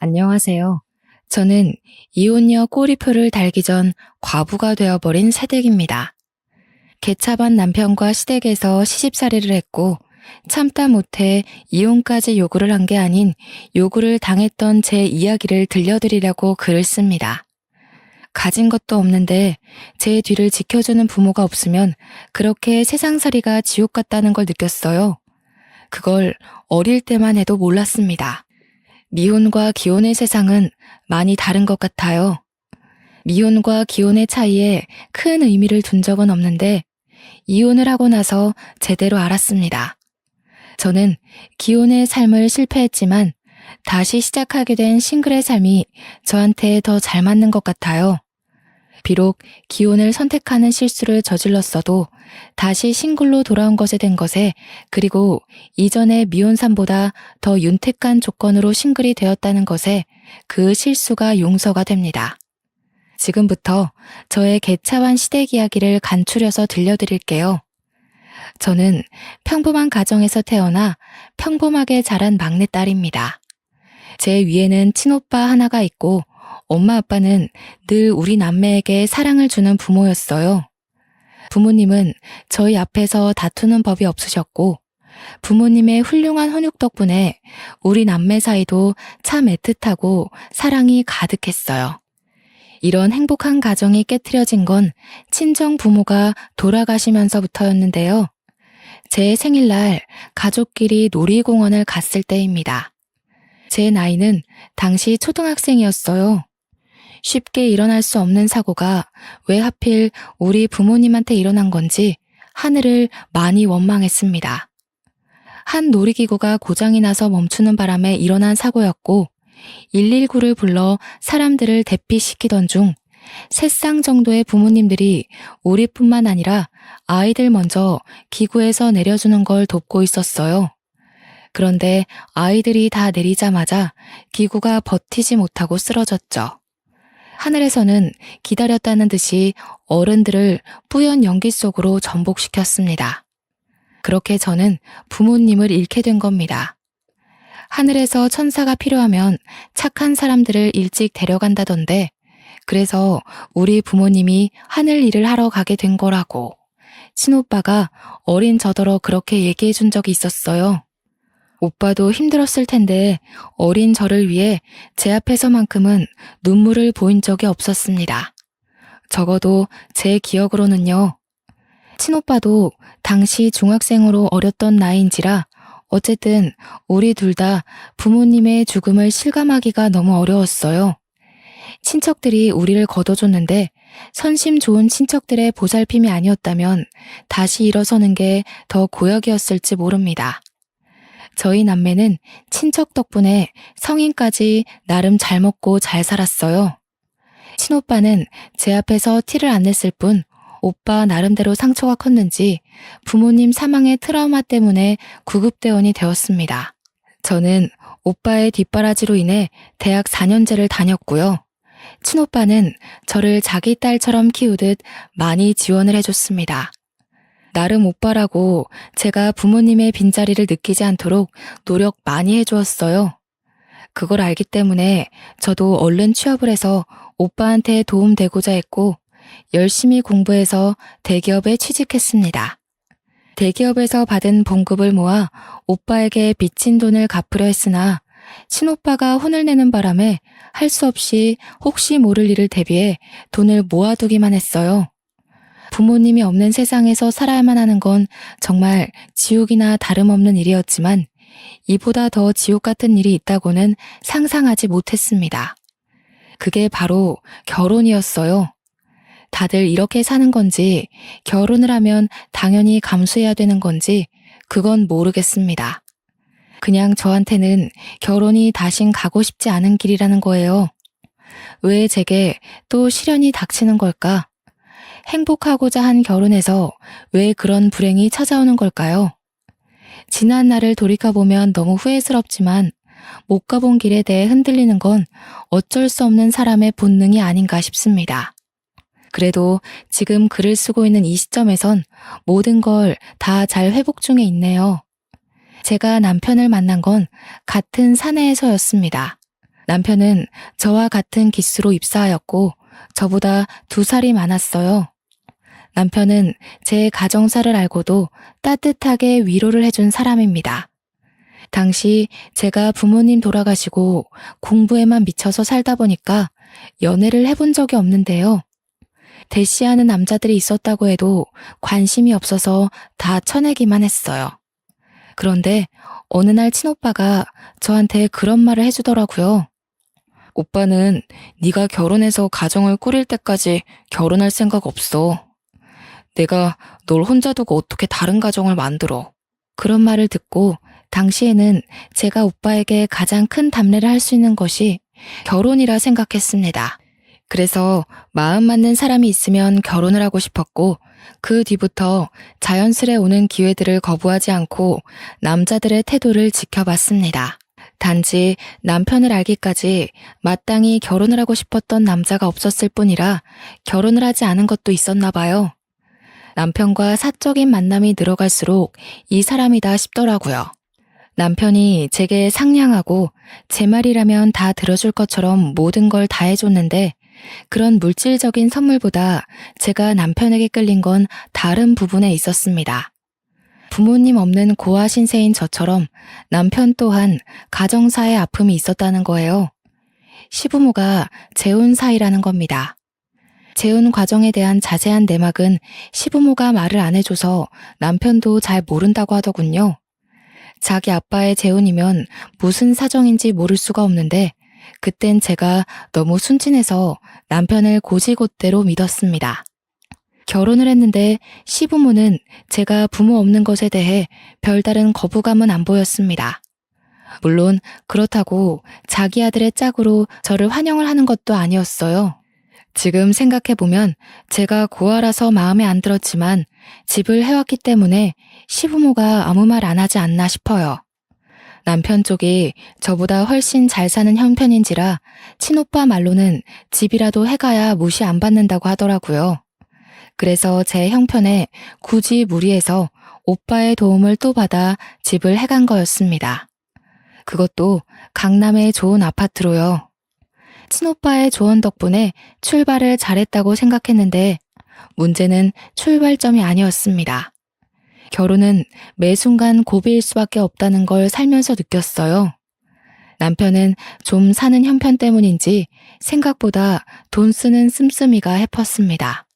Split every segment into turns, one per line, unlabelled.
안녕하세요. 저는 이혼녀 꼬리표를 달기 전 과부가 되어버린 새댁입니다. 개차반 남편과 시댁에서 시집살이를 했고 참다 못해 이혼까지 요구를 한 게 아닌 요구를 당했던 제 이야기를 들려드리려고 글을 씁니다. 가진 것도 없는데 제 뒤를 지켜주는 부모가 없으면 그렇게 세상살이가 지옥 같다는 걸 느꼈어요. 그걸 어릴 때만 해도 몰랐습니다. 미혼과 기혼의 세상은 많이 다른 것 같아요. 미혼과 기혼의 차이에 큰 의미를 둔 적은 없는데 이혼을 하고 나서 제대로 알았습니다. 저는 기혼의 삶을 실패했지만 다시 시작하게 된 싱글의 삶이 저한테 더 잘 맞는 것 같아요. 비록 기혼을 선택하는 실수를 저질렀어도 다시 싱글로 돌아온 것에 된 것에, 그리고 이전의 미혼 삶보다 더 윤택한 조건으로 싱글이 되었다는 것에 그 실수가 용서가 됩니다. 지금부터 저의 개차반 시댁 이야기를 간추려서 들려드릴게요. 저는 평범한 가정에서 태어나 평범하게 자란 막내딸입니다. 제 위에는 친오빠 하나가 있고 엄마 아빠는 늘 우리 남매에게 사랑을 주는 부모였어요. 부모님은 저희 앞에서 다투는 법이 없으셨고 부모님의 훌륭한 훈육 덕분에 우리 남매 사이도 참 애틋하고 사랑이 가득했어요. 이런 행복한 가정이 깨트려진 건 친정 부모가 돌아가시면서부터였는데요. 제 생일날 가족끼리 놀이공원을 갔을 때입니다. 제 나이는 당시 초등학생이었어요. 쉽게 일어날 수 없는 사고가 왜 하필 우리 부모님한테 일어난 건지 하늘을 많이 원망했습니다. 한 놀이기구가 고장이 나서 멈추는 바람에 일어난 사고였고 119를 불러 사람들을 대피시키던 중 3쌍 정도의 부모님들이 우리뿐만 아니라 아이들 먼저 기구에서 내려주는 걸 돕고 있었어요. 그런데 아이들이 다 내리자마자 기구가 버티지 못하고 쓰러졌죠. 하늘에서는 기다렸다는 듯이 어른들을 뿌연 연기 속으로 전복시켰습니다. 그렇게 저는 부모님을 잃게 된 겁니다. 하늘에서 천사가 필요하면 착한 사람들을 일찍 데려간다던데, 그래서 우리 부모님이 하늘 일을 하러 가게 된 거라고 친오빠가 어린 저더러 그렇게 얘기해 준 적이 있었어요. 오빠도 힘들었을 텐데 어린 저를 위해 제 앞에서만큼은 눈물을 보인 적이 없었습니다. 적어도 제 기억으로는요. 친오빠도 당시 중학생으로 어렸던 나이인지라 어쨌든 우리 둘 다 부모님의 죽음을 실감하기가 너무 어려웠어요. 친척들이 우리를 거둬줬는데 선심 좋은 친척들의 보살핌이 아니었다면 다시 일어서는 게 더 고역이었을지 모릅니다. 저희 남매는 친척 덕분에 성인까지 나름 잘 먹고 잘 살았어요. 친오빠는 제 앞에서 티를 안 냈을 뿐 오빠 나름대로 상처가 컸는지 부모님 사망의 트라우마 때문에 구급대원이 되었습니다. 저는 오빠의 뒷바라지로 인해 대학 4년제를 다녔고요. 친오빠는 저를 자기 딸처럼 키우듯 많이 지원을 해줬습니다. 나름 오빠라고 제가 부모님의 빈자리를 느끼지 않도록 노력 많이 해주었어요. 그걸 알기 때문에 저도 얼른 취업을 해서 오빠한테 도움되고자 했고 열심히 공부해서 대기업에 취직했습니다. 대기업에서 받은 봉급을 모아 오빠에게 빚진 돈을 갚으려 했으나 친오빠가 혼을 내는 바람에 할 수 없이 혹시 모를 일을 대비해 돈을 모아두기만 했어요. 부모님이 없는 세상에서 살아야만 하는 건 정말 지옥이나 다름없는 일이었지만 이보다 더 지옥 같은 일이 있다고는 상상하지 못했습니다. 그게 바로 결혼이었어요. 다들 이렇게 사는 건지 결혼을 하면 당연히 감수해야 되는 건지 그건 모르겠습니다. 그냥 저한테는 결혼이 다신 가고 싶지 않은 길이라는 거예요. 왜 제게 또 시련이 닥치는 걸까? 행복하고자 한 결혼에서 왜 그런 불행이 찾아오는 걸까요? 지난 날을 돌이켜보면 너무 후회스럽지만 못 가본 길에 대해 흔들리는 건 어쩔 수 없는 사람의 본능이 아닌가 싶습니다. 그래도 지금 글을 쓰고 있는 이 시점에선 모든 걸 다 잘 회복 중에 있네요. 제가 남편을 만난 건 같은 사내에서였습니다. 남편은 저와 같은 기수로 입사하였고 저보다 2살이 많았어요. 남편은 제 가정사를 알고도 따뜻하게 위로를 해준 사람입니다. 당시 제가 부모님 돌아가시고 공부에만 미쳐서 살다 보니까 연애를 해본 적이 없는데요. 대시하는 남자들이 있었다고 해도 관심이 없어서 다 쳐내기만 했어요. 그런데 어느 날 친오빠가 저한테 그런 말을 해주더라고요. 오빠는 네가 결혼해서 가정을 꾸릴 때까지 결혼할 생각 없어. 내가 널 혼자 두고 어떻게 다른 가정을 만들어. 그런 말을 듣고 당시에는 제가 오빠에게 가장 큰 담례를 할 수 있는 것이 결혼이라 생각했습니다. 그래서 마음 맞는 사람이 있으면 결혼을 하고 싶었고 그 뒤부터 자연스레 오는 기회들을 거부하지 않고 남자들의 태도를 지켜봤습니다. 단지 남편을 알기까지 마땅히 결혼을 하고 싶었던 남자가 없었을 뿐이라 결혼을 하지 않은 것도 있었나 봐요. 남편과 사적인 만남이 늘어갈수록 이 사람이다 싶더라고요. 남편이 제게 상냥하고 제 말이라면 다 들어줄 것처럼 모든 걸 다 해줬는데 그런 물질적인 선물보다 제가 남편에게 끌린 건 다른 부분에 있었습니다. 부모님 없는 고아 신세인 저처럼 남편 또한 가정사의 아픔이 있었다는 거예요. 시부모가 재혼 사이라는 겁니다. 재혼 과정에 대한 자세한 내막은 시부모가 말을 안 해줘서 남편도 잘 모른다고 하더군요. 자기 아빠의 재혼이면 무슨 사정인지 모를 수가 없는데 그땐 제가 너무 순진해서 남편을 고지곳대로 믿었습니다. 결혼을 했는데 시부모는 제가 부모 없는 것에 대해 별다른 거부감은 안 보였습니다. 물론 그렇다고 자기 아들의 짝으로 저를 환영을 하는 것도 아니었어요. 지금 생각해보면 제가 고아라서 마음에 안 들었지만 집을 해왔기 때문에 시부모가 아무 말 안 하지 않나 싶어요. 남편 쪽이 저보다 훨씬 잘 사는 형편인지라 친오빠 말로는 집이라도 해가야 무시 안 받는다고 하더라고요. 그래서 제 형편에 굳이 무리해서 오빠의 도움을 또 받아 집을 해간 거였습니다. 그것도 강남의 좋은 아파트로요. 친오빠의 조언 덕분에 출발을 잘했다고 생각했는데 문제는 출발점이 아니었습니다. 결혼은 매 순간 고비일 수밖에 없다는 걸 살면서 느꼈어요. 남편은 좀 사는 형편 때문인지 생각보다 돈 쓰는 씀씀이가 해펐습니다.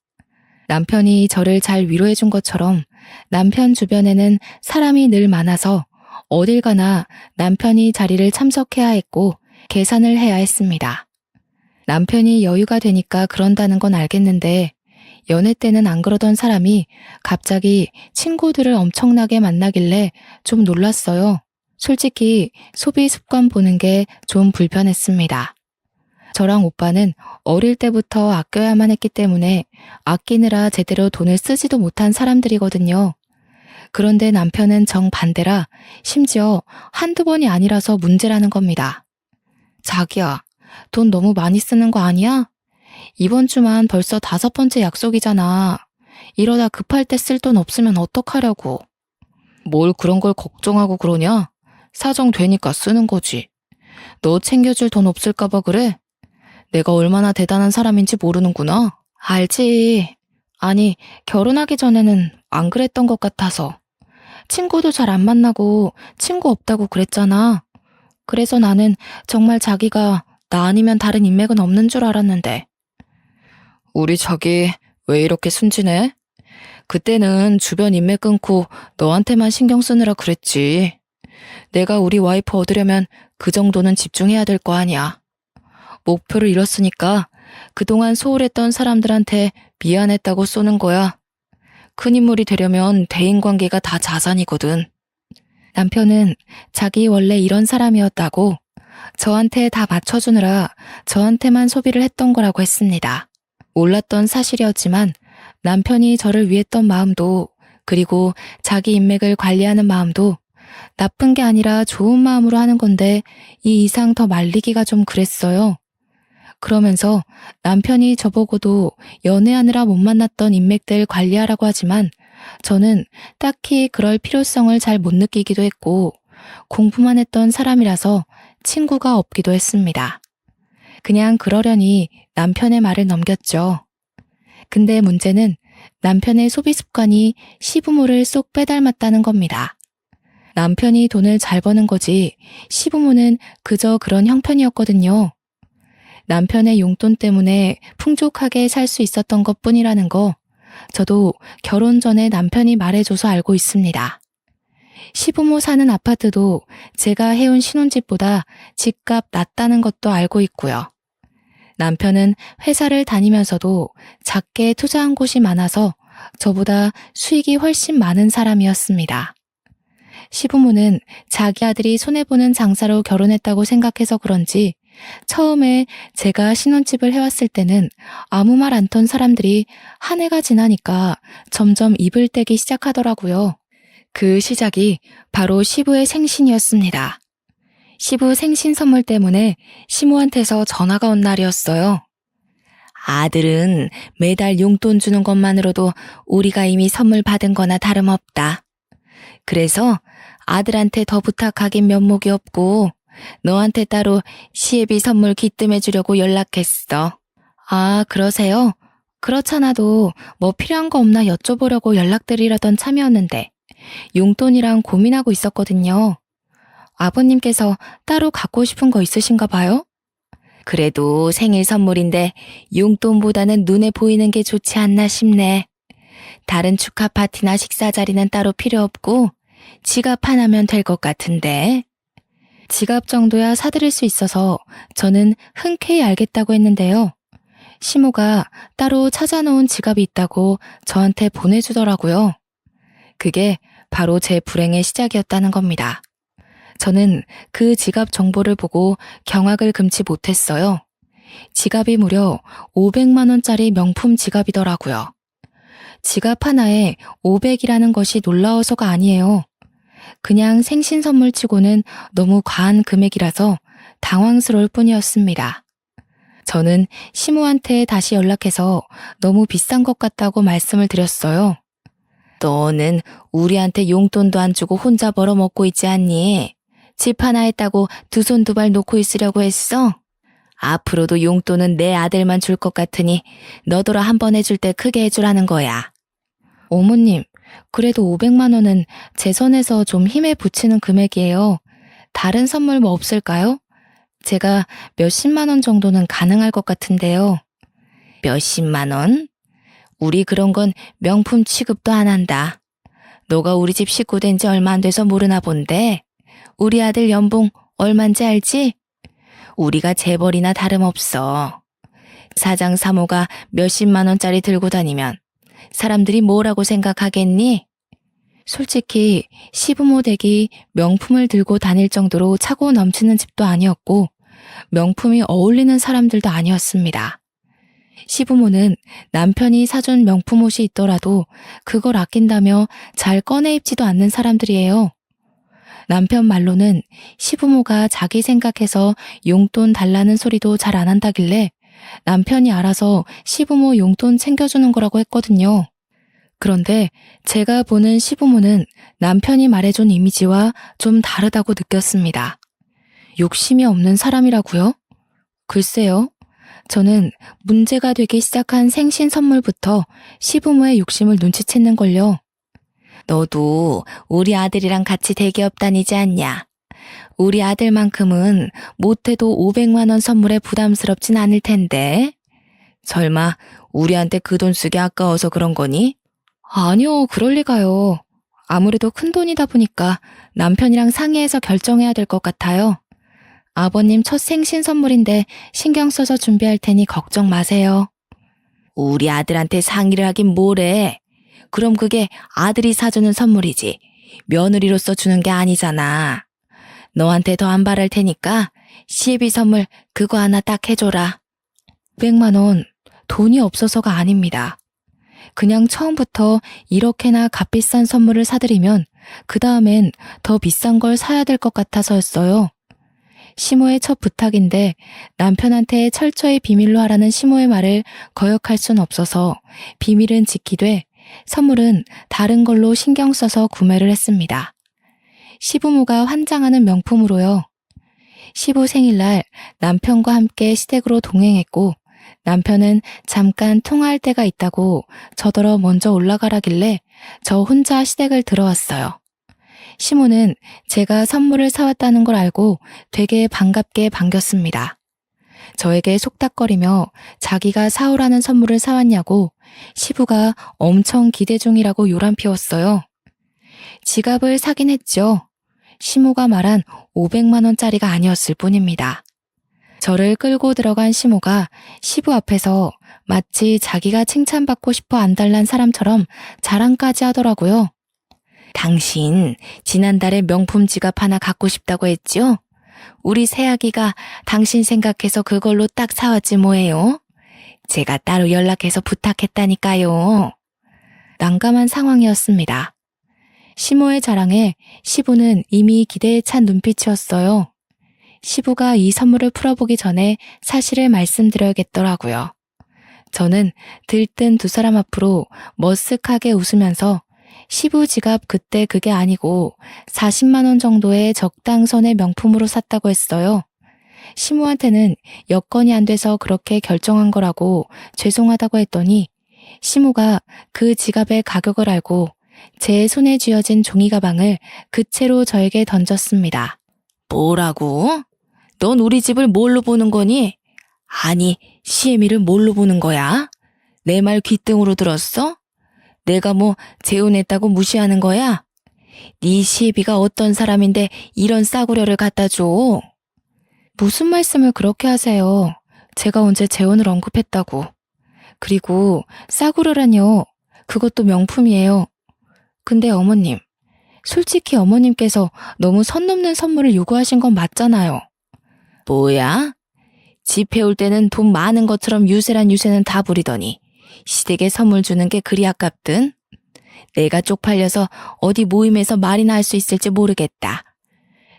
남편이 저를 잘 위로해준 것처럼 남편 주변에는 사람이 늘 많아서 어딜 가나 남편이 자리를 참석해야 했고 계산을 해야 했습니다. 남편이 여유가 되니까 그런다는 건 알겠는데 연애 때는 안 그러던 사람이 갑자기 친구들을 엄청나게 만나길래 좀 놀랐어요. 솔직히 소비 습관 보는 게 좀 불편했습니다. 저랑 오빠는 어릴 때부터 아껴야만 했기 때문에 아끼느라 제대로 돈을 쓰지도 못한 사람들이거든요. 그런데 남편은 정반대라 심지어 한두 번이 아니라서 문제라는 겁니다. 자기야, 돈 너무 많이 쓰는 거 아니야? 이번 주만 벌써 5번째 약속이잖아. 이러다 급할 때 쓸 돈 없으면 어떡하려고. 뭘 그런 걸 걱정하고 그러냐? 사정 되니까 쓰는 거지. 너 챙겨줄 돈 없을까 봐 그래? 내가 얼마나 대단한 사람인지 모르는구나. 알지. 아니, 결혼하기 전에는 안 그랬던 것 같아서. 친구도 잘 안 만나고 친구 없다고 그랬잖아. 그래서 나는 정말 자기가 나 아니면 다른 인맥은 없는 줄 알았는데. 우리 자기 왜 이렇게 순진해? 그때는 주변 인맥 끊고 너한테만 신경 쓰느라 그랬지. 내가 우리 와이프 얻으려면 그 정도는 집중해야 될 거 아니야. 목표를 잃었으니까 그동안 소홀했던 사람들한테 미안했다고 쏘는 거야. 큰 인물이 되려면 대인관계가 다 자산이거든. 남편은 자기 원래 이런 사람이었다고 저한테 다 맞춰주느라 저한테만 소비를 했던 거라고 했습니다. 몰랐던 사실이었지만 남편이 저를 위했던 마음도 그리고 자기 인맥을 관리하는 마음도 나쁜 게 아니라 좋은 마음으로 하는 건데 이 이상 더 말리기가 좀 그랬어요. 그러면서 남편이 저보고도 연애하느라 못 만났던 인맥들 관리하라고 하지만 저는 딱히 그럴 필요성을 잘 못 느끼기도 했고 공부만 했던 사람이라서 친구가 없기도 했습니다. 그냥 그러려니 남편의 말을 넘겼죠. 근데 문제는 남편의 소비 습관이 시부모를 쏙 빼닮았다는 겁니다. 남편이 돈을 잘 버는 거지 시부모는 그저 그런 형편이었거든요. 남편의 용돈 때문에 풍족하게 살 수 있었던 것뿐이라는 거 저도 결혼 전에 남편이 말해줘서 알고 있습니다. 시부모 사는 아파트도 제가 해온 신혼집보다 집값 낮다는 것도 알고 있고요. 남편은 회사를 다니면서도 작게 투자한 곳이 많아서 저보다 수익이 훨씬 많은 사람이었습니다. 시부모는 자기 아들이 손해보는 장사로 결혼했다고 생각해서 그런지 처음에 제가 신혼집을 해왔을 때는 아무 말 않던 사람들이 한 해가 지나니까 점점 입을 떼기 시작하더라고요. 그 시작이 바로 시부의 생신이었습니다. 시부 생신 선물 때문에 시모한테서 전화가 온 날이었어요. 아들은 매달 용돈 주는 것만으로도 우리가 이미 선물 받은 거나 다름없다. 그래서 아들한테 더 부탁하긴 면목이 없고 너한테 따로 시애비 선물 기뜸해 주려고 연락했어. 아, 그러세요? 그렇잖아도 뭐 필요한 거 없나 여쭤보려고 연락드리려던 참이었는데 용돈이랑 고민하고 있었거든요. 아버님께서 따로 갖고 싶은 거 있으신가 봐요? 그래도 생일 선물인데 용돈보다는 눈에 보이는 게 좋지 않나 싶네. 다른 축하 파티나 식사 자리는 따로 필요 없고 지갑 하나면 될 것 같은데. 지갑 정도야 사드릴 수 있어서 저는 흔쾌히 알겠다고 했는데요. 시모가 따로 찾아놓은 지갑이 있다고 저한테 보내주더라고요. 그게 바로 제 불행의 시작이었다는 겁니다. 저는 그 지갑 정보를 보고 경악을 금치 못했어요. 지갑이 무려 500만 원짜리 명품 지갑이더라고요. 지갑 하나에 500이라는 것이 놀라워서가 아니에요. 그냥 생신 선물 치고는 너무 과한 금액이라서 당황스러울 뿐이었습니다. 저는 시모한테 다시 연락해서 너무 비싼 것 같다고 말씀을 드렸어요. 너는 우리한테 용돈도 안 주고 혼자 벌어먹고 있지 않니? 집 하나 했다고 두 손 두 발 놓고 있으려고 했어? 앞으로도 용돈은 내 아들만 줄 것 같으니 너더러 한 번 해줄 때 크게 해주라는 거야. 어머님, 그래도 500만 원은 제 선에서 좀 힘에 부치는 금액이에요. 다른 선물 뭐 없을까요? 제가 몇십만 원 정도는 가능할 것 같은데요. 몇십만 원? 우리 그런 건 명품 취급도 안 한다. 너가 우리 집 식구 된 지 얼마 안 돼서 모르나 본데 우리 아들 연봉 얼만지 알지? 우리가 재벌이나 다름없어. 사장 사모가 몇십만 원짜리 들고 다니면 사람들이 뭐라고 생각하겠니? 솔직히 시부모 댁이 명품을 들고 다닐 정도로 차고 넘치는 집도 아니었고 명품이 어울리는 사람들도 아니었습니다. 시부모는 남편이 사준 명품 옷이 있더라도 그걸 아낀다며 잘 꺼내 입지도 않는 사람들이에요. 남편 말로는 시부모가 자기 생각해서 용돈 달라는 소리도 잘 안 한다길래 남편이 알아서 시부모 용돈 챙겨주는 거라고 했거든요. 그런데 제가 보는 시부모는 남편이 말해준 이미지와 좀 다르다고 느꼈습니다. 욕심이 없는 사람이라고요? 글쎄요. 저는 문제가 되기 시작한 생신 선물부터 시부모의 욕심을 눈치챘는걸요. 너도 우리 아들이랑 같이 대기업 다니지 않냐? 우리 아들만큼은 못해도 500만 원 선물에 부담스럽진 않을 텐데. 설마 우리한테 그 돈 쓰기 아까워서 그런 거니? 아니요, 그럴 리가요. 아무래도 큰 돈이다 보니까 남편이랑 상의해서 결정해야 될 것 같아요. 아버님 첫 생신 선물인데 신경 써서 준비할 테니 걱정 마세요. 우리 아들한테 상의를 하긴 뭐래. 그럼 그게 아들이 사주는 선물이지 며느리로서 주는 게 아니잖아. 너한테 더 안 바랄 테니까 시애비 선물 그거 하나 딱 해줘라. 500만 원, 돈이 없어서가 아닙니다. 그냥 처음부터 이렇게나 값비싼 선물을 사드리면 그 다음엔 더 비싼 걸 사야 될 것 같아서였어요. 시모의 첫 부탁인데 남편한테 철저히 비밀로 하라는 시모의 말을 거역할 순 없어서 비밀은 지키되 선물은 다른 걸로 신경 써서 구매를 했습니다. 시부모가 환장하는 명품으로요. 시부 생일날 남편과 함께 시댁으로 동행했고 남편은 잠깐 통화할 때가 있다고 저더러 먼저 올라가라길래 저 혼자 시댁을 들어왔어요. 시모는 제가 선물을 사왔다는 걸 알고 되게 반갑게 반겼습니다. 저에게 속닥거리며 자기가 사오라는 선물을 사왔냐고 시부가 엄청 기대 중이라고 요란 피웠어요. 지갑을 사긴 했죠. 시모가 말한 500만 원짜리가 아니었을 뿐입니다. 저를 끌고 들어간 시모가 시부 앞에서 마치 자기가 칭찬받고 싶어 안달난 사람처럼 자랑까지 하더라고요. 당신 지난달에 명품 지갑 하나 갖고 싶다고 했죠? 우리 새아기가 당신 생각해서 그걸로 딱 사왔지 뭐예요? 제가 따로 연락해서 부탁했다니까요. 난감한 상황이었습니다. 시모의 자랑에 시부는 이미 기대에 찬 눈빛이었어요. 시부가 이 선물을 풀어보기 전에 사실을 말씀드려야겠더라고요. 저는 들뜬 두 사람 앞으로 머쓱하게 웃으면서 시부 지갑 그때 그게 아니고 40만 원 정도의 적당선의 명품으로 샀다고 했어요. 시모한테는 여건이 안 돼서 그렇게 결정한 거라고 죄송하다고 했더니 시모가 그 지갑의 가격을 알고 제 손에 쥐어진 종이 가방을 그 채로 저에게 던졌습니다. 뭐라고? 넌 우리 집을 뭘로 보는 거니? 아니, 시애미를 뭘로 보는 거야? 내 말 귓등으로 들었어? 내가 뭐 재혼했다고 무시하는 거야? 네 시애비가 어떤 사람인데 이런 싸구려를 갖다 줘? 무슨 말씀을 그렇게 하세요? 제가 언제 재혼을 언급했다고. 그리고 싸구려라뇨. 그것도 명품이에요. 근데 어머님, 솔직히 어머님께서 너무 선 넘는 선물을 요구하신 건 맞잖아요. 뭐야? 집 해올 때는 돈 많은 것처럼 유세란 유세는 다 부리더니 시댁에 선물 주는 게 그리 아깝든? 내가 쪽팔려서 어디 모임에서 말이나 할 수 있을지 모르겠다.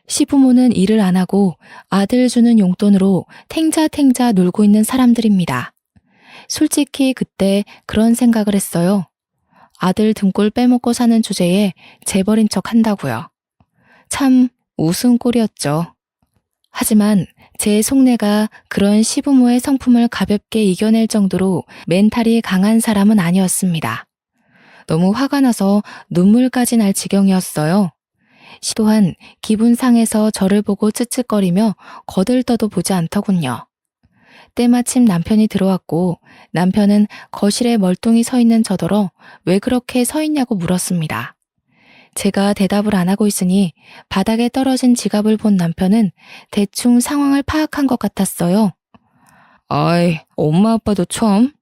시부모는 일을 안 하고 아들 주는 용돈으로 탱자탱자 놀고 있는 사람들입니다. 솔직히 그때 그런 생각을 했어요. 아들 등골 빼먹고 사는 주제에 재벌인 척 한다고요. 참 웃음꼴이었죠. 하지만 제 속내가 그런 시부모의 성품을 가볍게 이겨낼 정도로 멘탈이 강한 사람은 아니었습니다. 너무 화가 나서 눈물까지 날 지경이었어요. 시 또한 기분 상해서 저를 보고 쯧쯧거리며 거들떠도 보지 않더군요. 때마침 남편이 들어왔고 남편은 거실에 멀뚱히 서 있는 저더러 왜 그렇게 서 있냐고 물었습니다. 제가 대답을 안 하고 있으니 바닥에 떨어진 지갑을 본 남편은 대충 상황을 파악한 것 같았어요. 아이, 엄마 아빠도 처음?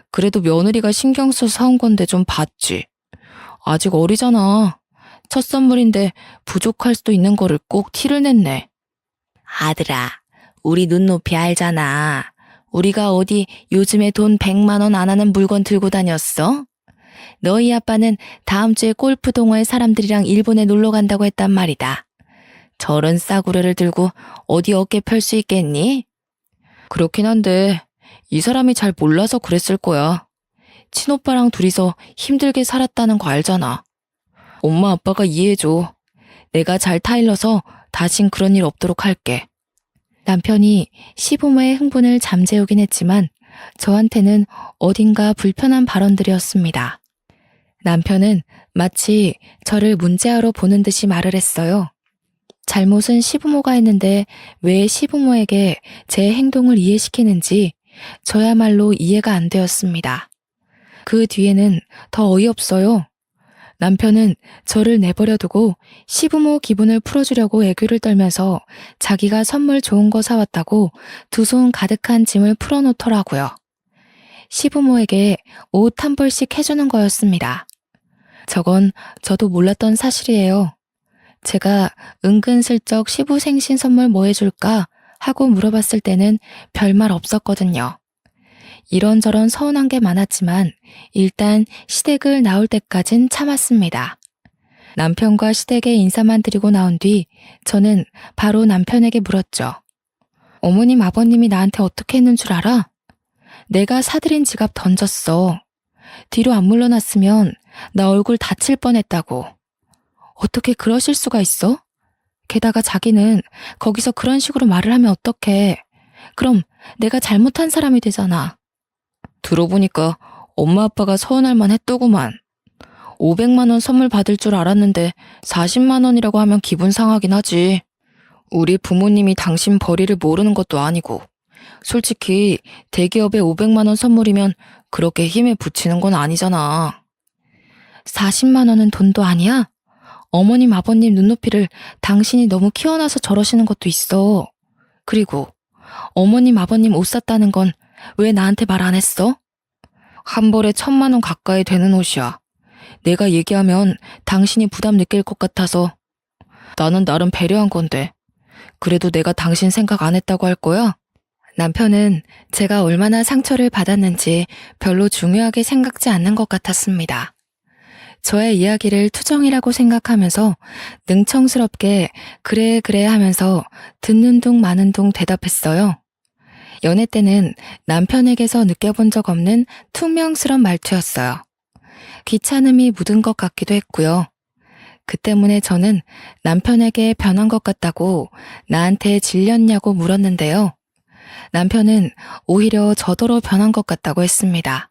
그래도 며느리가 신경 써서 사온 건데 좀 봤지. 아직 어리잖아. 첫 선물인데 부족할 수도 있는 거를 꼭 티를 냈네. 아들아, 우리 눈높이 알잖아. 우리가 어디 요즘에 돈 100만 원 안 하는 물건 들고 다녔어? 너희 아빠는 다음 주에 골프 동호회 사람들이랑 일본에 놀러 간다고 했단 말이다. 저런 싸구려를 들고 어디 어깨 펼 수 있겠니? 그렇긴 한데 이 사람이 잘 몰라서 그랬을 거야. 친오빠랑 둘이서 힘들게 살았다는 거 알잖아. 엄마 아빠가 이해해줘. 내가 잘 타일러서 다신 그런 일 없도록 할게. 남편이 시부모의 흥분을 잠재우긴 했지만 저한테는 어딘가 불편한 발언들이었습니다. 남편은 마치 저를 문제아로 보는 듯이 말을 했어요. 잘못은 시부모가 했는데 왜 시부모에게 제 행동을 이해시키는지 저야말로 이해가 안 되었습니다. 그 뒤에는 더 어이없어요. 남편은 저를 내버려 두고 시부모 기분을 풀어주려고 애교를 떨면서 자기가 선물 좋은 거 사왔다고 두 손 가득한 짐을 풀어놓더라고요. 시부모에게 옷 한 벌씩 해주는 거였습니다. 저건 저도 몰랐던 사실이에요. 제가 은근슬쩍 시부 생신 선물 뭐 해줄까 하고 물어봤을 때는 별말 없었거든요. 이런저런 서운한 게 많았지만 일단 시댁을 나올 때까진 참았습니다. 남편과 시댁에 인사만 드리고 나온 뒤 저는 바로 남편에게 물었죠. 어머님 아버님이 나한테 어떻게 했는 줄 알아? 내가 사들인 지갑 던졌어. 뒤로 안 물러났으면 나 얼굴 다칠 뻔했다고. 어떻게 그러실 수가 있어? 게다가 자기는 거기서 그런 식으로 말을 하면 어떡해. 그럼 내가 잘못한 사람이 되잖아. 들어보니까 엄마 아빠가 서운할 만했더구만. 500만 원 선물 받을 줄 알았는데 40만 원이라고 하면 기분 상하긴 하지. 우리 부모님이 당신 벌이를 모르는 것도 아니고. 솔직히 대기업에 500만 원 선물이면 그렇게 힘에 부치는 건 아니잖아. 40만 원은 돈도 아니야? 어머님 아버님 눈높이를 당신이 너무 키워놔서 저러시는 것도 있어. 그리고 어머님 아버님 옷 샀다는 건 왜 나한테 말 안 했어? 한 벌에 1,000만 원 가까이 되는 옷이야. 내가 얘기하면 당신이 부담 느낄 것 같아서. 나는 나름 배려한 건데. 그래도 내가 당신 생각 안 했다고 할 거야? 남편은 제가 얼마나 상처를 받았는지 별로 중요하게 생각지 않는 것 같았습니다. 저의 이야기를 투정이라고 생각하면서 능청스럽게 그래 그래 하면서 듣는 둥 마는 둥 대답했어요. 연애 때는 남편에게서 느껴본 적 없는 퉁명스런 말투였어요. 귀찮음이 묻은 것 같기도 했고요. 그 때문에 저는 남편에게 변한 것 같다고 나한테 질렸냐고 물었는데요. 남편은 오히려 저더러 변한 것 같다고 했습니다.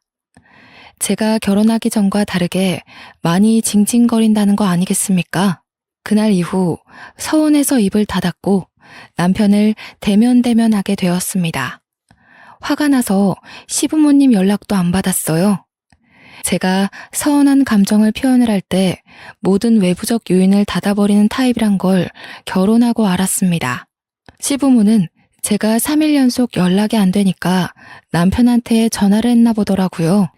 제가 결혼하기 전과 다르게 많이 징징거린다는 거 아니겠습니까? 그날 이후 서운해서 입을 닫았고 남편을 대면대면하게 되었습니다. 화가 나서 시부모님 연락도 안 받았어요. 제가 서운한 감정을 표현을 할 때 모든 외부적 요인을 닫아버리는 타입이란 걸 결혼하고 알았습니다. 시부모는 제가 3일 연속 연락이 안 되니까 남편한테 전화를 했나 보더라고요.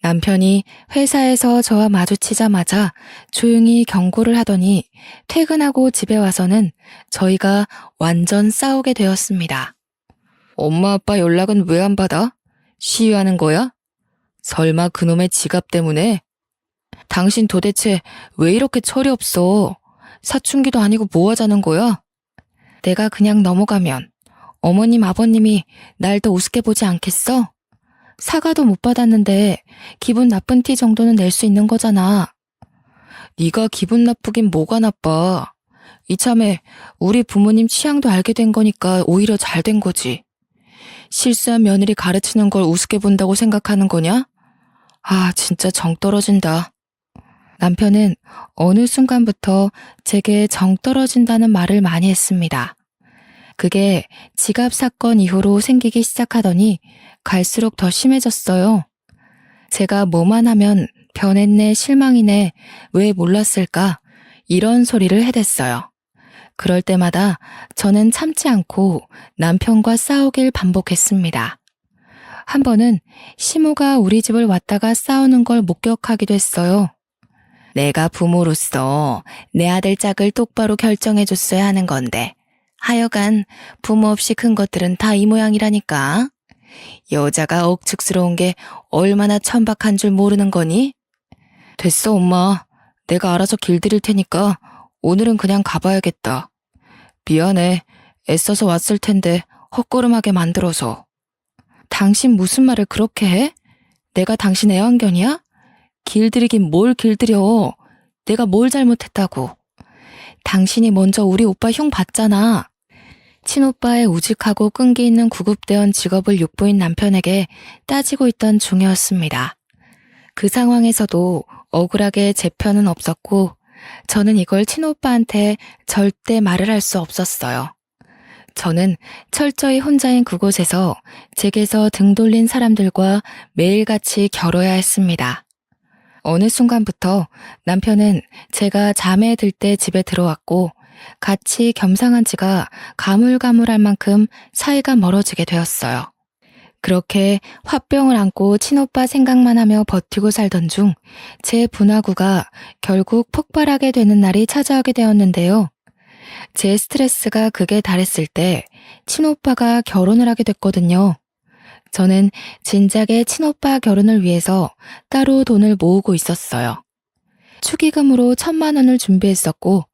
남편이 회사에서 저와 마주치자마자 조용히 경고를 하더니 퇴근하고 집에 와서는 저희가 완전 싸우게 되었습니다. 엄마 아빠 연락은 왜 안 받아? 시위하는 거야? 설마 그놈의 지갑 때문에? 당신 도대체 왜 이렇게 철이 없어? 사춘기도 아니고 뭐 하자는 거야? 내가 그냥 넘어가면 어머님 아버님이 날 더 우습게 보지 않겠어? 사과도 못 받았는데 기분 나쁜 티 정도는 낼 수 있는 거잖아. 네가 기분 나쁘긴 뭐가 나빠. 이참에 우리 부모님 취향도 알게 된 거니까 오히려 잘 된 거지. 실수한 며느리 가르치는 걸 우습게 본다고 생각하는 거냐? 아, 진짜 정 떨어진다. 남편은 어느 순간부터 제게 정 떨어진다는 말을 많이 했습니다. 그게 지갑 사건 이후로 생기기 시작하더니 갈수록 더 심해졌어요. 제가 뭐만 하면 변했네, 실망이네, 왜 몰랐을까? 이런 소리를 해댔어요. 그럴 때마다 저는 참지 않고 남편과 싸우길 반복했습니다. 한 번은 시모가 우리 집을 왔다가 싸우는 걸 목격하기도 했어요. 내가 부모로서 내 아들 짝을 똑바로 결정해줬어야 하는 건데 하여간 부모 없이 큰 것들은 다 이 모양이라니까. 여자가 억측스러운 게 얼마나 천박한 줄 모르는 거니? 됐어 엄마. 내가 알아서 길들일 테니까 오늘은 그냥 가봐야겠다. 미안해. 애써서 왔을 텐데 헛걸음하게 만들어서. 당신 무슨 말을 그렇게 해? 내가 당신 애완견이야? 길들이긴 뭘 길들여. 내가 뭘 잘못했다고. 당신이 먼저 우리 오빠 흉 봤잖아. 친오빠의 우직하고 끈기 있는 구급대원 직업을 욕보인 남편에게 따지고 있던 중이었습니다. 그 상황에서도 억울하게 제 편은 없었고 저는 이걸 친오빠한테 절대 말을 할 수 없었어요. 저는 철저히 혼자인 그곳에서 제게서 등 돌린 사람들과 매일같이 겨뤄야 했습니다. 어느 순간부터 남편은 제가 잠에 들 때 집에 들어왔고 같이 겸상한 지가 가물가물할 만큼 사이가 멀어지게 되었어요. 그렇게 화병을 안고 친오빠 생각만 하며 버티고 살던 중 제 분화구가 결국 폭발하게 되는 날이 찾아오게 되었는데요. 제 스트레스가 극에 달했을 때 친오빠가 결혼을 하게 됐거든요. 저는 진작에 친오빠 결혼을 위해서 따로 돈을 모으고 있었어요. 축의금으로 1,000만 원을 준비했었고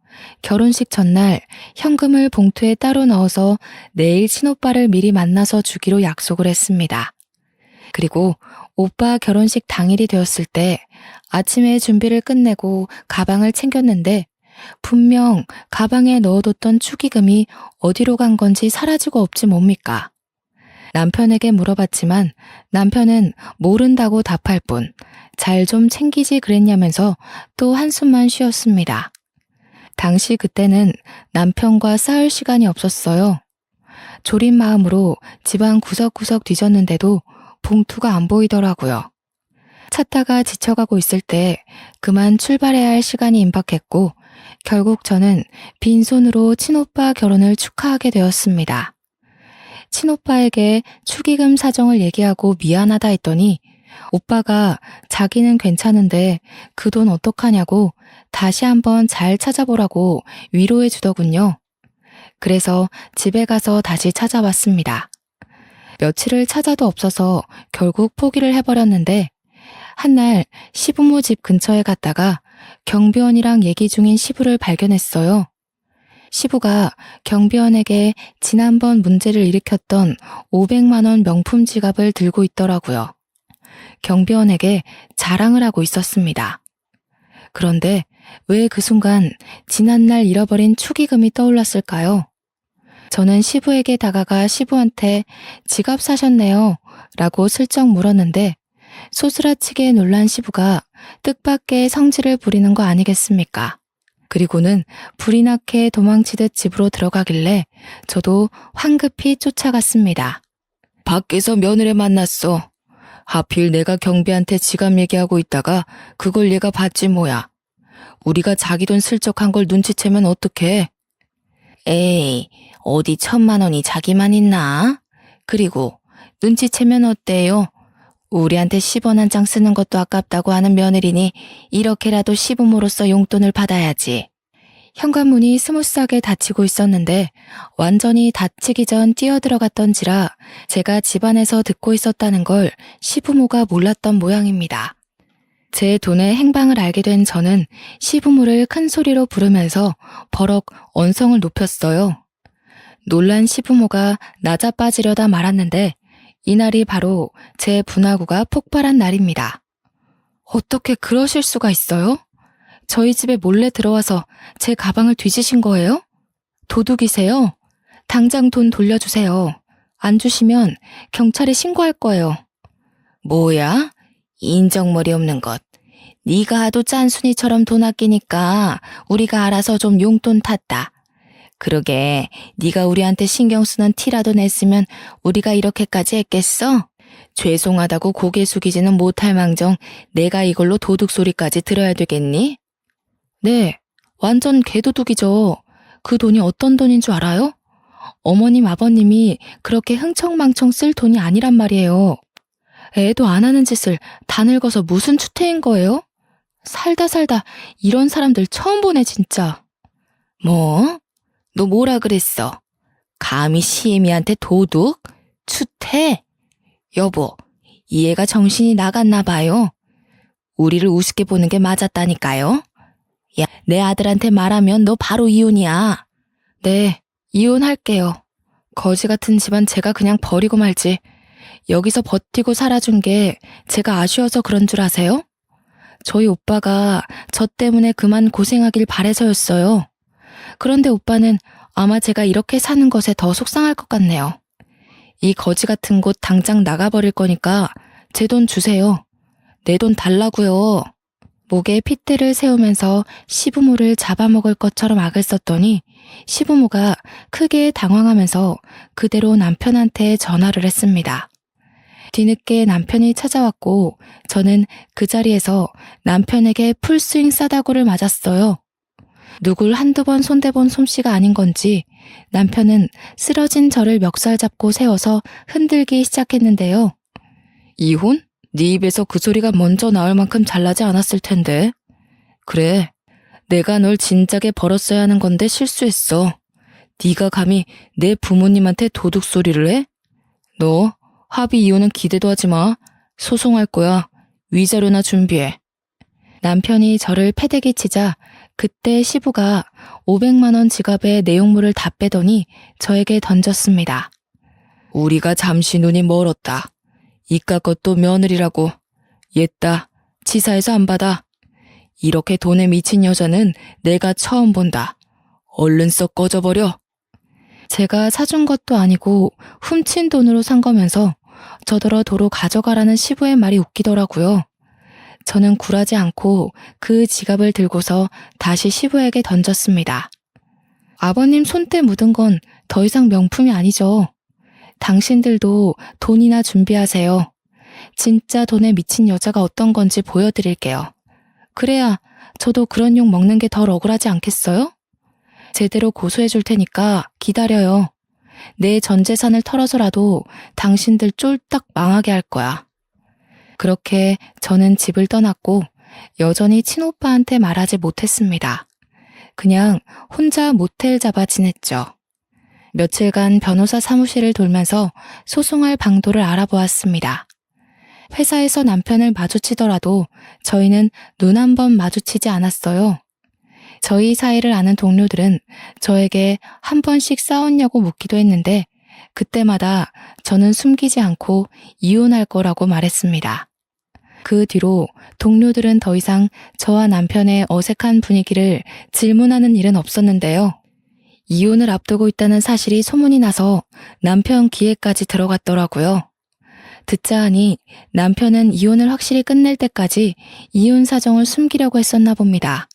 결혼식 전날 현금을 봉투에 따로 넣어서 내일 친오빠를 미리 만나서 주기로 약속을 했습니다. 그리고 오빠 결혼식 당일이 되었을 때 아침에 준비를 끝내고 가방을 챙겼는데 분명 가방에 넣어뒀던 축의금이 어디로 간 건지 사라지고 없지 뭡니까? 남편에게 물어봤지만 남편은 모른다고 답할 뿐 잘 좀 챙기지 그랬냐면서 또 한숨만 쉬었습니다. 당시 그때는 남편과 싸울 시간이 없었어요. 졸인 마음으로 집안 구석구석 뒤졌는데도 봉투가 안 보이더라고요. 찾다가 지쳐가고 있을 때 그만 출발해야 할 시간이 임박했고 결국 저는 빈손으로 친오빠 결혼을 축하하게 되었습니다. 친오빠에게 축의금 사정을 얘기하고 미안하다 했더니 오빠가 자기는 괜찮은데 그 돈 어떡하냐고 다시 한번 잘 찾아보라고 위로해 주더군요. 그래서 집에 가서 다시 찾아왔습니다. 며칠을 찾아도 없어서 결국 포기를 해버렸는데 한날 시부모 집 근처에 갔다가 경비원이랑 얘기 중인 시부를 발견했어요. 시부가 경비원에게 지난번 문제를 일으켰던 500만 원 명품 지갑을 들고 있더라고요. 경비원에게 자랑을 하고 있었습니다. 그런데 왜 그 순간 지난날 잃어버린 축의금이 떠올랐을까요? 저는 시부에게 다가가 시부한테 지갑 사셨네요 라고 슬쩍 물었는데 소스라치게 놀란 시부가 뜻밖의 성질을 부리는 거 아니겠습니까? 그리고는 불이 나게 도망치듯 집으로 들어가길래 저도 황급히 쫓아갔습니다. 밖에서 며느리 만났어. 하필 내가 경비한테 지갑 얘기하고 있다가 그걸 얘가 봤지 뭐야. 우리가 자기 돈 슬쩍 한 걸 눈치채면 어떡해? 에이, 어디 1,000만 원이 자기만 있나? 그리고 눈치채면 어때요? 우리한테 10원 한 장 쓰는 것도 아깝다고 하는 며느리니 이렇게라도 시부모로서 용돈을 받아야지. 현관문이 스무스하게 닫히고 있었는데 완전히 닫히기 전 뛰어들어갔던지라 제가 집안에서 듣고 있었다는 걸 시부모가 몰랐던 모양입니다. 제 돈의 행방을 알게 된 저는 시부모를 큰 소리로 부르면서 버럭 언성을 높였어요. 놀란 시부모가 낮아빠지려다 말았는데 이날이 바로 제 분화구가 폭발한 날입니다. 어떻게 그러실 수가 있어요? 저희 집에 몰래 들어와서 제 가방을 뒤지신 거예요? 도둑이세요? 당장 돈 돌려주세요. 안 주시면 경찰에 신고할 거예요. 뭐야? 인정머리 없는 것. 네가 하도 짠순이처럼 돈 아끼니까 우리가 알아서 좀 용돈 탔다. 그러게 네가 우리한테 신경 쓰는 티라도 냈으면 우리가 이렇게까지 했겠어? 죄송하다고 고개 숙이지는 못할 망정 내가 이걸로 도둑 소리까지 들어야 되겠니? 네, 완전 개도둑이죠. 그 돈이 어떤 돈인 줄 알아요? 어머님 아버님이 그렇게 흥청망청 쓸 돈이 아니란 말이에요. 애도 안 하는 짓을 다 늙어서 무슨 추태인 거예요? 살다 이런 사람들 처음 보네 진짜. 뭐? 너 뭐라 그랬어? 감히 시애미한테 도둑? 추태? 여보, 이 애가 정신이 나갔나 봐요. 우리를 우습게 보는 게 맞았다니까요. 야, 내 아들한테 말하면 너 바로 이혼이야. 네, 이혼할게요. 거지 같은 집안 제가 그냥 버리고 말지. 여기서 버티고 살아준 게 제가 아쉬워서 그런 줄 아세요? 저희 오빠가 저 때문에 그만 고생하길 바래서였어요. 그런데 오빠는 아마 제가 이렇게 사는 것에 더 속상할 것 같네요. 이 거지 같은 곳 당장 나가버릴 거니까 제 돈 주세요. 내 돈 달라고요. 목에 핏대를 세우면서 시부모를 잡아먹을 것처럼 악을 썼더니 시부모가 크게 당황하면서 그대로 남편한테 전화를 했습니다. 뒤늦게 남편이 찾아왔고 저는 그 자리에서 남편에게 풀스윙 싸다구를 맞았어요. 누굴 한두 번 손대본 솜씨가 아닌 건지 남편은 쓰러진 저를 멱살 잡고 세워서 흔들기 시작했는데요. 이혼? 네 입에서 그 소리가 먼저 나올 만큼 잘나지 않았을 텐데. 그래, 내가 널 진작에 벌었어야 하는 건데 실수했어. 네가 감히 내 부모님한테 도둑 소리를 해? 너 합의 이혼은 기대도 하지 마. 소송할 거야. 위자료나 준비해. 남편이 저를 패대기 치자 그때 시부가 500만 원 지갑에 내용물을 다 빼더니 저에게 던졌습니다. 우리가 잠시 눈이 멀었다. 이깟 것도 며느리라고. 옛다. 치사해서 안 받아. 이렇게 돈에 미친 여자는 내가 처음 본다. 얼른 썩 꺼져버려. 제가 사준 것도 아니고 훔친 돈으로 산 거면서 저더러 도로 가져가라는 시부의 말이 웃기더라고요. 저는 굴하지 않고 그 지갑을 들고서 다시 시부에게 던졌습니다. 아버님 손때 묻은 건 더 이상 명품이 아니죠. 당신들도 돈이나 준비하세요. 진짜 돈에 미친 여자가 어떤 건지 보여드릴게요. 그래야 저도 그런 욕 먹는 게 덜 억울하지 않겠어요? 제대로 고소해 줄 테니까 기다려요. 내 전 재산을 털어서라도 당신들 쫄딱 망하게 할 거야. 그렇게 저는 집을 떠났고 여전히 친오빠한테 말하지 못했습니다. 그냥 혼자 모텔 잡아 지냈죠. 며칠간 변호사 사무실을 돌면서 소송할 방도를 알아보았습니다. 회사에서 남편을 마주치더라도 저희는 눈 한 번 마주치지 않았어요. 저희 사이를 아는 동료들은 저에게 한 번씩 싸웠냐고 묻기도 했는데 그때마다 저는 숨기지 않고 이혼할 거라고 말했습니다. 그 뒤로 동료들은 더 이상 저와 남편의 어색한 분위기를 질문하는 일은 없었는데요. 이혼을 앞두고 있다는 사실이 소문이 나서 남편 귀에까지 들어갔더라고요. 듣자 하니 남편은 이혼을 확실히 끝낼 때까지 이혼 사정을 숨기려고 했었나 봅니다.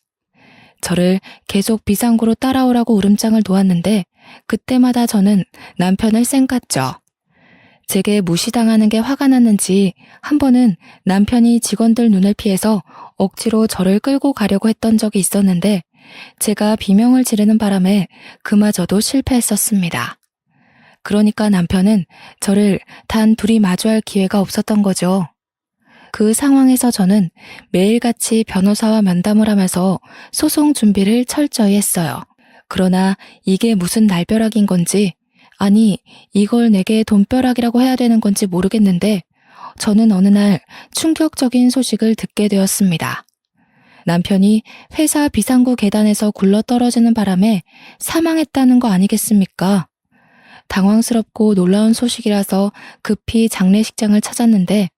저를 계속 비상구로 따라오라고 울음장을 놓았는데 그때마다 저는 남편을 쌩깠죠. 제게 무시당하는 게 화가 났는지 한 번은 남편이 직원들 눈을 피해서 억지로 저를 끌고 가려고 했던 적이 있었는데 제가 비명을 지르는 바람에 그마저도 실패했었습니다. 그러니까 남편은 저를 단 둘이 마주할 기회가 없었던 거죠. 그 상황에서 저는 매일같이 변호사와 면담을 하면서 소송 준비를 철저히 했어요. 그러나 이게 무슨 날벼락인 건지, 아니 이걸 내게 돈벼락이라고 해야 되는 건지 모르겠는데 저는 어느 날 충격적인 소식을 듣게 되었습니다. 남편이 회사 비상구 계단에서 굴러떨어지는 바람에 사망했다는 거 아니겠습니까? 당황스럽고 놀라운 소식이라서 급히 장례식장을 찾았는데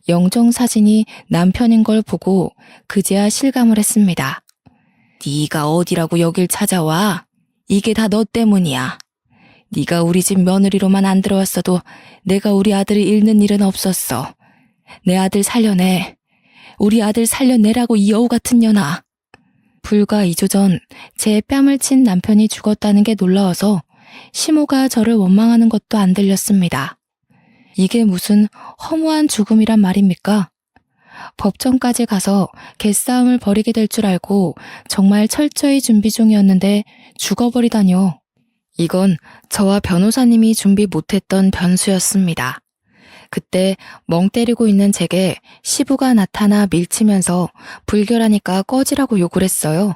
영정사진이 남편인 걸 보고 그제야 실감을 했습니다. 네가 어디라고 여길 찾아와? 이게 다 너 때문이야. 네가 우리 집 며느리로만 안 들어왔어도 내가 우리 아들을 잃는 일은 없었어. 내 아들 살려내. 우리 아들 살려내라고 이 여우 같은 년아. 불과 2주 전 제 뺨을 친 남편이 죽었다는 게 놀라워서 시모가 저를 원망하는 것도 안 들렸습니다. 이게 무슨 허무한 죽음이란 말입니까? 법정까지 가서 개싸움을 벌이게 될 줄 알고 정말 철저히 준비 중이었는데 죽어버리다뇨. 이건 저와 변호사님이 준비 못했던 변수였습니다. 그때 멍 때리고 있는 제게 시부가 나타나 밀치면서 불결하니까 꺼지라고 욕을 했어요.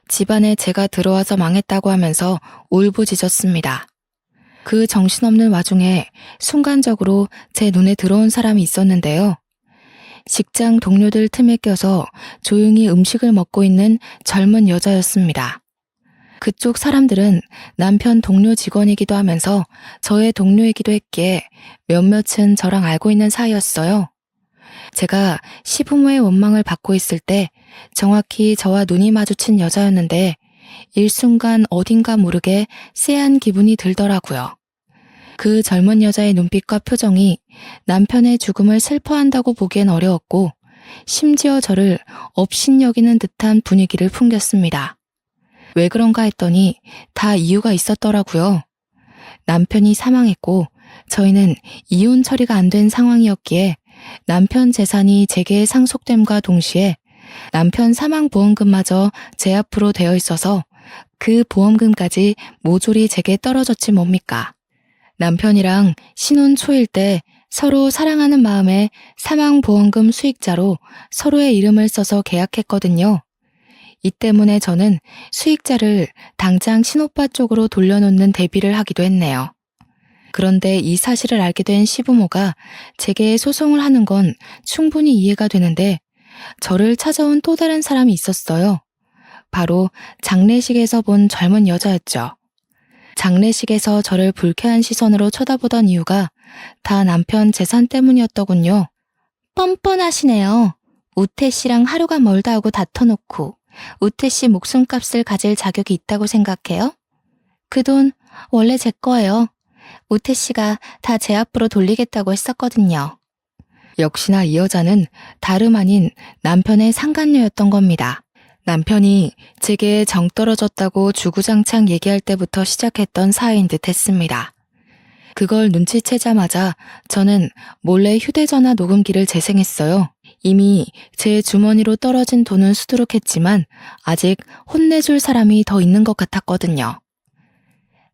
집안에 제가 들어와서 망했다고 하면서 울부짖었습니다. 그 정신없는 와중에 순간적으로 제 눈에 들어온 사람이 있었는데요. 직장 동료들 틈에 껴서 조용히 음식을 먹고 있는 젊은 여자였습니다. 그쪽 사람들은 남편 동료 직원이기도 하면서 저의 동료이기도 했기에 몇몇은 저랑 알고 있는 사이였어요. 제가 시부모의 원망을 받고 있을 때 정확히 저와 눈이 마주친 여자였는데 일순간 어딘가 모르게 쎄한 기분이 들더라고요. 그 젊은 여자의 눈빛과 표정이 남편의 죽음을 슬퍼한다고 보기엔 어려웠고 심지어 저를 업신여기는 듯한 분위기를 풍겼습니다. 왜 그런가 했더니 다 이유가 있었더라고요. 남편이 사망했고 저희는 이혼 처리가 안 된 상황이었기에 남편 재산이 제게 상속됨과 동시에 남편 사망보험금마저 제 앞으로 되어 있어서 그 보험금까지 모조리 제게 떨어졌지 뭡니까. 남편이랑 신혼 초일 때 서로 사랑하는 마음에 사망보험금 수익자로 서로의 이름을 써서 계약했거든요. 이 때문에 저는 수익자를 당장 친오빠 쪽으로 돌려놓는 대비를 하기도 했네요. 그런데 이 사실을 알게 된 시부모가 제게 소송을 하는 건 충분히 이해가 되는데 저를 찾아온 또 다른 사람이 있었어요. 바로 장례식에서 본 젊은 여자였죠. 장례식에서 저를 불쾌한 시선으로 쳐다보던 이유가 다 남편 재산 때문이었더군요. 뻔뻔하시네요. 우태 씨랑 하루가 멀다 하고 다퉈놓고 우태 씨 목숨값을 가질 자격이 있다고 생각해요? 그 돈 원래 제 거예요. 우태 씨가 다 제 앞으로 돌리겠다고 했었거든요. 역시나 이 여자는 다름 아닌 남편의 상간녀였던 겁니다. 남편이 제게 정 떨어졌다고 주구장창 얘기할 때부터 시작했던 사이인 듯 했습니다. 그걸 눈치채자마자 저는 몰래 휴대전화 녹음기를 재생했어요. 이미 제 주머니로 떨어진 돈은 수두룩했지만 아직 혼내줄 사람이 더 있는 것 같았거든요.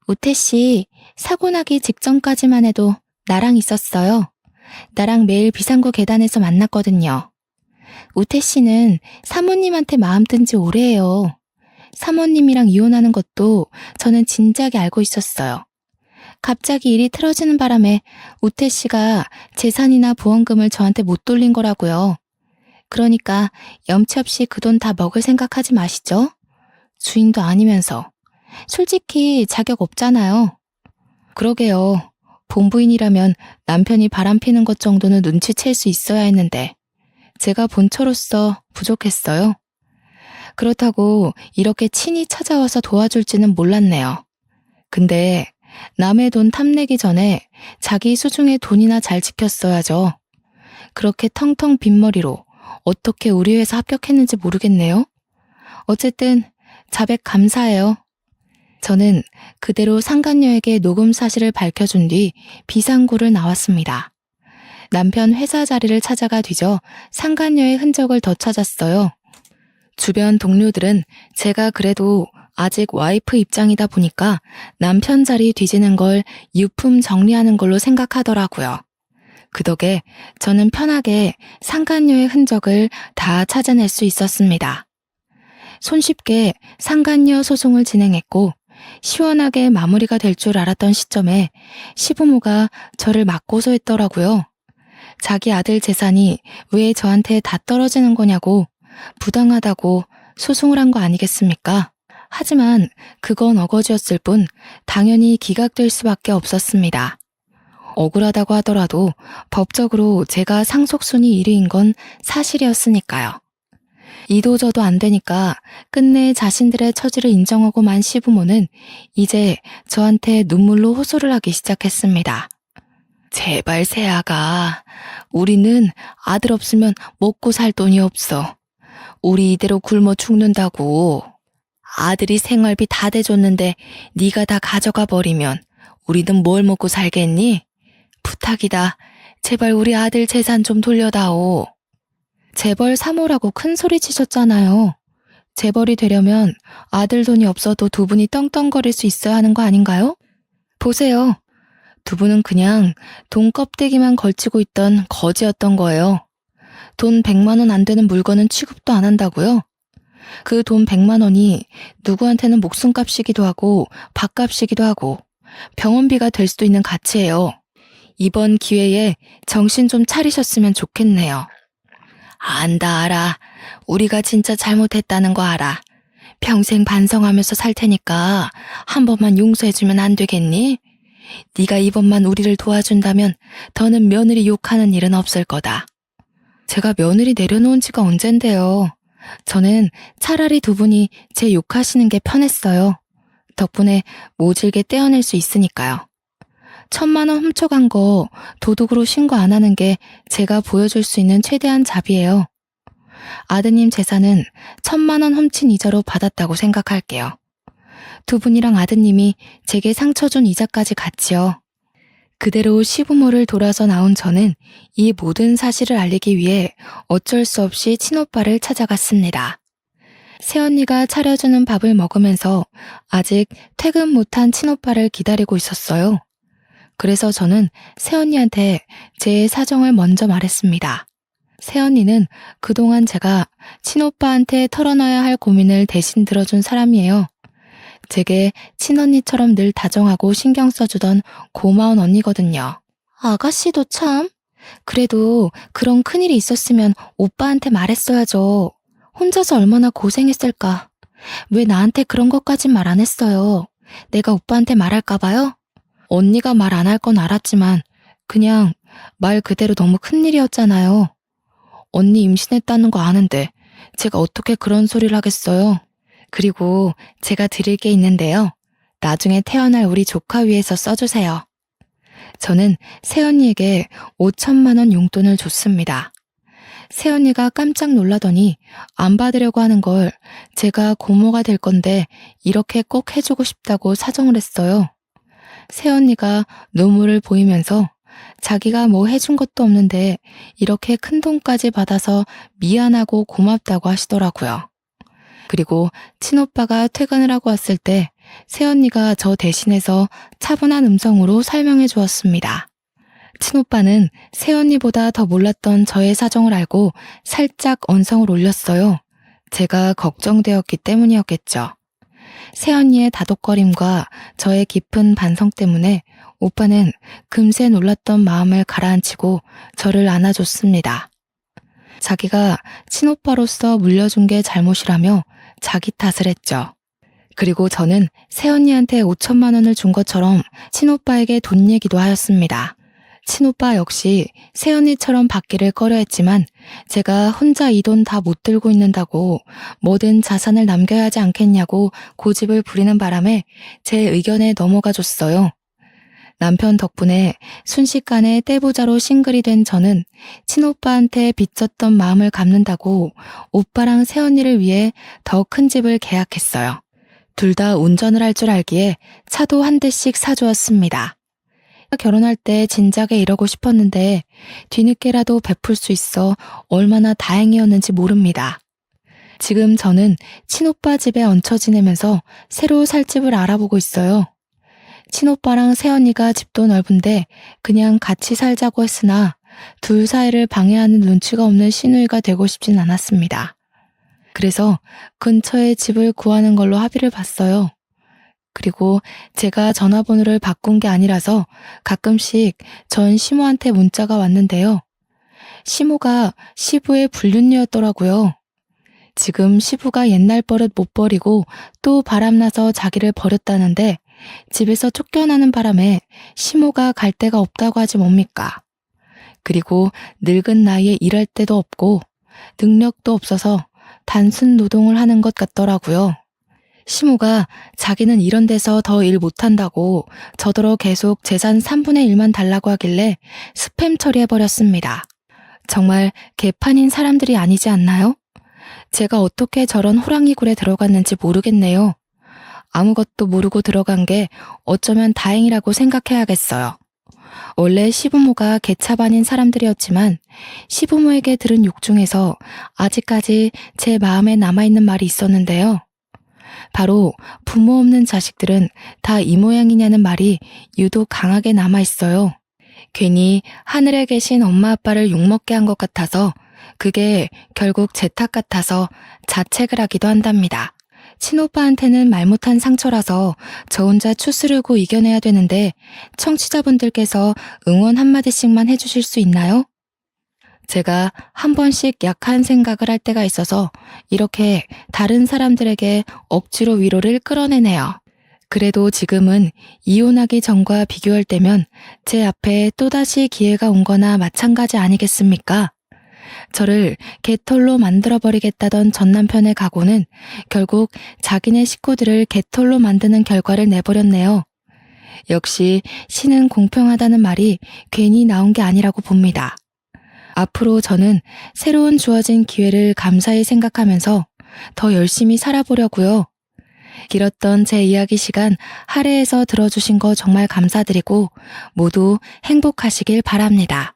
우태 씨, 사고 나기 직전까지만 해도 나랑 있었어요. 나랑 매일 비상구 계단에서 만났거든요. 우태 씨는 사모님한테 마음 뜬 지 오래예요. 사모님이랑 이혼하는 것도 저는 진작에 알고 있었어요. 갑자기 일이 틀어지는 바람에 우태 씨가 재산이나 보험금을 저한테 못 돌린 거라고요. 그러니까 염치 없이 그 돈 다 먹을 생각하지 마시죠. 주인도 아니면서. 솔직히 자격 없잖아요. 그러게요. 본부인이라면 남편이 바람피는 것 정도는 눈치챌 수 있어야 했는데 제가 본처로서 부족했어요. 그렇다고 이렇게 친히 찾아와서 도와줄지는 몰랐네요. 근데 남의 돈 탐내기 전에 자기 수중에 돈이나 잘 지켰어야죠. 그렇게 텅텅 빈머리로 어떻게 우리 회사 합격했는지 모르겠네요. 어쨌든 자백 감사해요. 저는 그대로 상간녀에게 녹음 사실을 밝혀준 뒤 비상구를 나왔습니다. 남편 회사 자리를 찾아가 뒤져 상간녀의 흔적을 더 찾았어요. 주변 동료들은 제가 그래도 아직 와이프 입장이다 보니까 남편 자리 뒤지는 걸 유품 정리하는 걸로 생각하더라고요. 그 덕에 저는 편하게 상간녀의 흔적을 다 찾아낼 수 있었습니다. 손쉽게 상간녀 소송을 진행했고 시원하게 마무리가 될 줄 알았던 시점에 시부모가 저를 막 고소했더라고요. 자기 아들 재산이 왜 저한테 다 떨어지는 거냐고 부당하다고 소송을 한 거 아니겠습니까? 하지만 그건 어거지였을 뿐 당연히 기각될 수밖에 없었습니다. 억울하다고 하더라도 법적으로 제가 상속순위 1위인 건 사실이었으니까요. 이도저도 안 되니까 끝내 자신들의 처지를 인정하고 만 시부모는 이제 저한테 눈물로 호소를 하기 시작했습니다. 제발 새아가, 우리는 아들 없으면 먹고 살 돈이 없어. 우리 이대로 굶어 죽는다고. 아들이 생활비 다 대줬는데 네가 다 가져가 버리면 우리는 뭘 먹고 살겠니? 부탁이다. 제발 우리 아들 재산 좀 돌려다오. 재벌 사모라고 큰 소리 치셨잖아요. 재벌이 되려면 아들 돈이 없어도 두 분이 떵떵거릴 수 있어야 하는 거 아닌가요? 보세요. 두 분은 그냥 돈 껍데기만 걸치고 있던 거지였던 거예요. 돈 100만 원 안 되는 물건은 취급도 안 한다고요? 그 돈 100만 원이 누구한테는 목숨값이기도 하고 밥값이기도 하고 병원비가 될 수도 있는 가치예요. 이번 기회에 정신 좀 차리셨으면 좋겠네요. 안다 알아. 우리가 진짜 잘못했다는 거 알아. 평생 반성하면서 살 테니까 한 번만 용서해주면 안 되겠니? 네가 이번만 우리를 도와준다면 더는 며느리 욕하는 일은 없을 거다. 제가 며느리 내려놓은 지가 언젠데요. 저는 차라리 두 분이 제 욕하시는 게 편했어요. 덕분에 모질게 떼어낼 수 있으니까요. 1,000만 원 훔쳐간 거 도둑으로 신고 안 하는 게 제가 보여줄 수 있는 최대한 자비예요. 아드님 재산은 1,000만 원 훔친 이자로 받았다고 생각할게요. 두 분이랑 아드님이 제게 상처 준 이자까지 같이요. 그대로 시부모를 돌아서 나온 저는 이 모든 사실을 알리기 위해 어쩔 수 없이 친오빠를 찾아갔습니다. 새언니가 차려주는 밥을 먹으면서 아직 퇴근 못한 친오빠를 기다리고 있었어요. 그래서 저는 새언니한테 제 사정을 먼저 말했습니다. 새언니는 그동안 제가 친오빠한테 털어놔야 할 고민을 대신 들어준 사람이에요. 제게 친언니처럼 늘 다정하고 신경 써주던 고마운 언니거든요. 아가씨도 참. 그래도 그런 큰일이 있었으면 오빠한테 말했어야죠. 혼자서 얼마나 고생했을까. 왜 나한테 그런 것까진 말 안 했어요. 내가 오빠한테 말할까봐요? 언니가 말 안 할 건 알았지만 그냥 말 그대로 너무 큰일이었잖아요. 언니 임신했다는 거 아는데 제가 어떻게 그런 소리를 하겠어요? 그리고 제가 드릴 게 있는데요. 나중에 태어날 우리 조카 위해서 써주세요. 저는 새언니에게 5천만 원 용돈을 줬습니다. 새언니가 깜짝 놀라더니 안 받으려고 하는 걸 제가 고모가 될 건데 이렇게 꼭 해주고 싶다고 사정을 했어요. 새언니가 눈물을 보이면서 자기가 뭐 해준 것도 없는데 이렇게 큰 돈까지 받아서 미안하고 고맙다고 하시더라고요. 그리고 친오빠가 퇴근을 하고 왔을 때 새언니가 저 대신해서 차분한 음성으로 설명해 주었습니다. 친오빠는 새언니보다 더 몰랐던 저의 사정을 알고 살짝 언성을 올렸어요. 제가 걱정되었기 때문이었겠죠. 새언니의 다독거림과 저의 깊은 반성 때문에 오빠는 금세 놀랐던 마음을 가라앉히고 저를 안아줬습니다. 자기가 친오빠로서 물려준 게 잘못이라며 자기 탓을 했죠. 그리고 저는 새언니한테 5천만 원을 준 것처럼 친오빠에게 돈 얘기도 하였습니다. 친오빠 역시 새언니처럼 받기를 꺼려했지만 제가 혼자 이 돈 다 못 들고 있는다고 뭐든 자산을 남겨야 하지 않겠냐고 고집을 부리는 바람에 제 의견에 넘어가 줬어요. 남편 덕분에 순식간에 떼부자로 싱글이 된 저는 친오빠한테 빚졌던 마음을 갚는다고 오빠랑 새언니를 위해 더 큰 집을 계약했어요. 둘 다 운전을 할 줄 알기에 차도 한 대씩 사주었습니다. 결혼할 때 진작에 이러고 싶었는데 뒤늦게라도 베풀 수 있어 얼마나 다행이었는지 모릅니다. 지금 저는 친오빠 집에 얹혀 지내면서 새로 살 집을 알아보고 있어요. 친오빠랑 새언니가 집도 넓은데 그냥 같이 살자고 했으나 둘 사이를 방해하는 눈치가 없는 시누이가 되고 싶진 않았습니다. 그래서 근처에 집을 구하는 걸로 합의를 봤어요. 그리고 제가 전화번호를 바꾼 게 아니라서 가끔씩 전 시모한테 문자가 왔는데요. 시모가 시부의 불륜녀였더라고요. 지금 시부가 옛날 버릇 못 버리고 또 바람나서 자기를 버렸다는데 집에서 쫓겨나는 바람에 시모가 갈 데가 없다고 하지 뭡니까? 그리고 늙은 나이에 일할 데도 없고 능력도 없어서 단순 노동을 하는 것 같더라고요. 시모가 자기는 이런 데서 더 일 못한다고 저더러 계속 재산 3분의 1만 달라고 하길래 스팸 처리해버렸습니다. 정말 개판인 사람들이 아니지 않나요? 제가 어떻게 저런 호랑이 굴에 들어갔는지 모르겠네요. 아무것도 모르고 들어간 게 어쩌면 다행이라고 생각해야겠어요. 원래 시부모가 개차반인 사람들이었지만 시부모에게 들은 욕 중에서 아직까지 제 마음에 남아있는 말이 있었는데요. 바로 부모 없는 자식들은 다 이 모양이냐는 말이 유독 강하게 남아있어요. 괜히 하늘에 계신 엄마 아빠를 욕먹게 한 것 같아서 그게 결국 제 탓 같아서 자책을 하기도 한답니다. 친오빠한테는 말 못한 상처라서 저 혼자 추스르고 이겨내야 되는데 청취자분들께서 응원 한마디씩만 해주실 수 있나요? 제가 한 번씩 약한 생각을 할 때가 있어서 이렇게 다른 사람들에게 억지로 위로를 끌어내네요. 그래도 지금은 이혼하기 전과 비교할 때면 제 앞에 또다시 기회가 온 거나 마찬가지 아니겠습니까? 저를 개털로 만들어버리겠다던 전남편의 각오는 결국 자기네 식구들을 개털로 만드는 결과를 내버렸네요. 역시 신은 공평하다는 말이 괜히 나온 게 아니라고 봅니다. 앞으로 저는 새로운 주어진 기회를 감사히 생각하면서 더 열심히 살아보려고요. 길었던 제 이야기 시간 할애해서 들어주신 거 정말 감사드리고 모두 행복하시길 바랍니다.